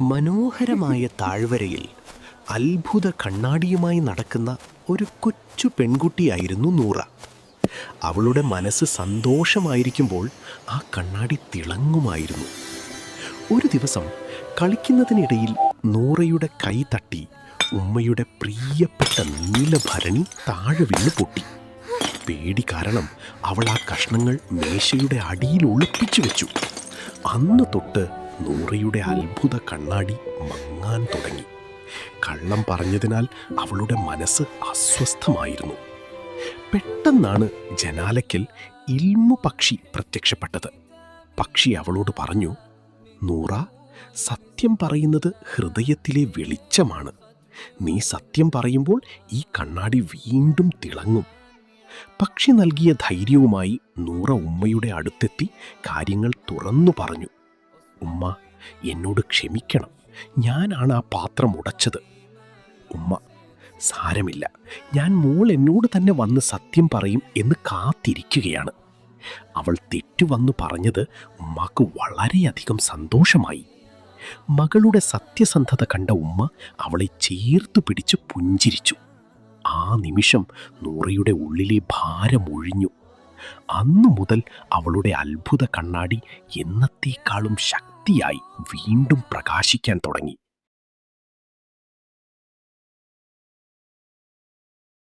മനോഹരമായ താഴ്വരയിൽ അത്ഭുത കണ്ണാടിയുമായി നടക്കുന്ന ഒരു കൊച്ചു പെൺകുട്ടിയായിരുന്നു നൂറ. അവളുടെ മനസ്സ് സന്തോഷമായിരിക്കുമ്പോൾ ആ കണ്ണാടി തിളങ്ങുമായിരുന്നു. ഒരു ദിവസം കളിക്കുന്നതിനിടയിൽ നൂറയുടെ കൈ തട്ടി ഉമ്മയുടെ പ്രിയപ്പെട്ട നീലഭരണി താഴെ വീണ് പൊട്ടി. പേടി കാരണം അവൾ ആ കഷ്ണങ്ങൾ മേശയുടെ അടിയിൽ ഒളിപ്പിച്ചു വെച്ചു. അന്ന് തൊട്ട് നൂറയുടെ അത്ഭുത കണ്ണാടി മങ്ങാൻ തുടങ്ങി. കള്ളം പറഞ്ഞതിനാൽ അവളുടെ മനസ്സ് അസ്വസ്ഥമായിരുന്നു. പെട്ടെന്നാണ് ജനാലയ്ക്കൽ ഇൽമു പക്ഷി പ്രത്യക്ഷപ്പെട്ടത്. പക്ഷി അവളോട് പറഞ്ഞു, നൂറ, സത്യം പറയുന്നത് ഹൃദയത്തിലെ വെളിച്ചമാണ്. നീ സത്യം പറയുമ്പോൾ ഈ കണ്ണാടി വീണ്ടും തിളങ്ങും. പക്ഷി നൽകിയ ധൈര്യവുമായി നൂറ ഉമ്മയുടെ അടുത്തെത്തി കാര്യങ്ങൾ തുറന്നു പറഞ്ഞു. ഉമ്മ, എന്നോട് ക്ഷമിക്കണം, ഞാനാണ് ആ പാത്രം ഉടച്ചത്. ഉമ്മ, സാരമില്ല, ഞാൻ മോൾ എന്നോട് തന്നെ വന്ന് സത്യം പറയും എന്ന് കാത്തിരിക്കുകയാണ്. അവൾ തെറ്റുവന്നു പറഞ്ഞത് ഉമ്മാക്ക് വളരെയധികം സന്തോഷമായി. മകളുടെ സത്യസന്ധത കണ്ട ഉമ്മ അവളെ ചേർത്തു പിടിച്ച് പുഞ്ചിരിച്ചു. ആ നിമിഷം നൂറയുടെ ഉള്ളിലെ ഭാരം ഒഴിഞ്ഞു. അന്നു മുതൽ അവളുടെ അത്ഭുത കണ്ണാടി എന്നത്തേക്കാളും ശക്തിയായി വീണ്ടും പ്രകാശിക്കാൻ തുടങ്ങി.